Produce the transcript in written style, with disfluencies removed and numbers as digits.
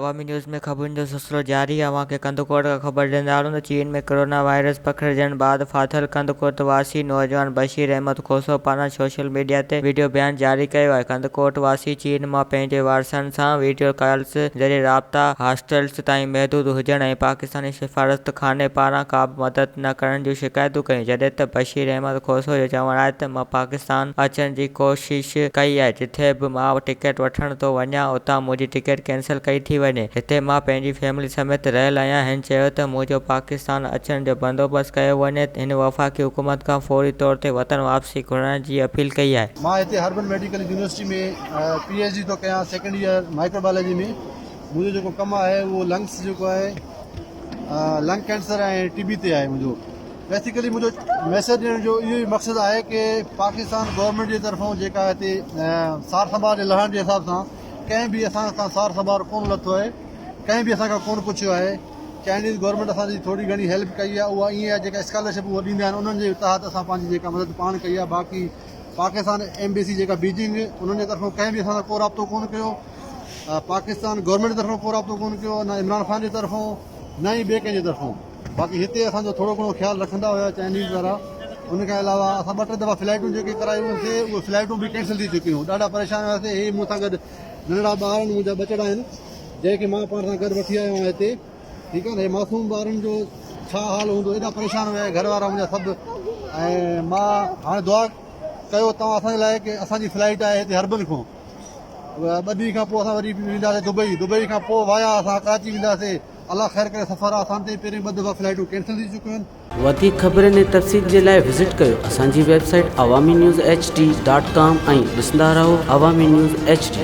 अवामी न्यूज़ में ख़बरुनि जो सिलसिलो जारी आहे। अव्हांखे कंदकोट खां ख़बर ॾींदा आहियूं त चीन में कोरोना वायरस पखिड़िजण बाद फाथल कंदकोट वासी नौजवान बशीर अहमद खोसो पारां सोशल मीडिया ते वीडियो बयान जारी कयो आहे। कंदकोट वासी चीन मां पंहिंजे वारसनि सां वीडियो कॉल्स ज़रिए राब्ता हॉस्टल्स ताईं महदूद हुजण ऐं पाकिस्तानी सफ़ारतखाने पारां का बि मदद न करण जूं शिकायतूं कयूं, जॾहिं त बशीर अहमद खोसो जो चवणु आहे त मां पाकिस्तान अचण जी कोशिश कई आहे। जिथे बि मां टिकट वठण थो वञा उतां मुंहिंजी टिकट कैंसिल कई थी वञे। हिते मां पंहिंजी फैमिली समेत रहियल आहियां। हिन चयो त मुंहिंजो पाकिस्तान अचण जो बंदोबस्तु कयो वञे। हिन वफ़ाक़ी हुकूमत खां फौरी तौर ते वतन वापसी घुराइण जी अपील कई आहे। मां हिते हर्बल मेडिकल यूनिवर्सिटी में PhD थो कयां, सेकेंड ईयर माइक्रोबायोलॉजी में। मुंहिंजो जेको कमु आहे उहो लंग्स जेको आहे लंग कैंसर ऐं TB ते आहे। मुंहिंजो बेसिकली मुंहिंजो मैसेज ॾियण जो इहो ई मक़सदु आहे कि पाकिस्तान गवर्नमेंट जे तरफ़ां जेका हिते सार संभाल जे लहण जे हिसाब सां कंहिं बि असां खां सार संभाल कोन लथो आहे, कंहिं बि असांखां कोन पुछियो आहे। चाइनीज़ गवर्नमेंट असांजी थोरी घणी हेल्प कई आहे, उहा ईअं आहे जेका स्कॉलरशिप उहा ॾींदा आहिनि उन्हनि जे तहत असां पंहिंजी जेका मदद पाण कई आहे। बाक़ी पाकिस्तान एम्बेसी जेका बीजिंग उन्हनि जे तरफ़ां कंहिं बि असां सां को राब्तो कोन कयो। पाकिस्तान गवर्नमेंट जे तरफ़ां को राब्तो कोन कयो, न इमरान ख़ान जे तरफ़ां न ई ॿिए कंहिंजे तरफ़ां। बाक़ी हिते असांजो थोरो घणो ख़्यालु रखंदा हुया चाइनीज़ वारा। उनखां अलावा असां 2-3 दफ़ा फ्लाइटूं जेके करायूं हुयूंसीं उहे फ्लाइटूं बि कैंसिल थी चुकियूं। ॾाढा परेशान हुआसीं। हे मूं सां गॾु नंढड़ा ॿार आहिनि, मुंहिंजा बचड़ा आहिनि जंहिंखे मां पाण सां गॾु वठी आयो आहियां हिते। ठीकु आहे न। हे मासूम ॿारनि जो छा हाल हूंदो, एॾा परेशान हुया घर वारा मुंहिंजा सभु। ऐं मां हाणे दुआ कयो तव्हां असांजे लाइ कि असांजी फ्लाइट आहे हिते हर्बल खां 2 ॾींहं खां पोइ असां वरी वेंदासीं दुबई खां पोइ वाया असां कराची वेंदासीं। अलाह ख़ैर करे सफ़र आहे। असां ते पहिरीं 2 दफ़ा फ्लाइटूं कैंसिल थी चुकियूं आहिनि। वधीक ख़बरुनि ऐं तफ़सील जे लाइ विज़िट कयो असांजी वेबसाइट awamiNewsHD.com ऐं ॾिसंदा रहो अवामी न्यूज़ HD।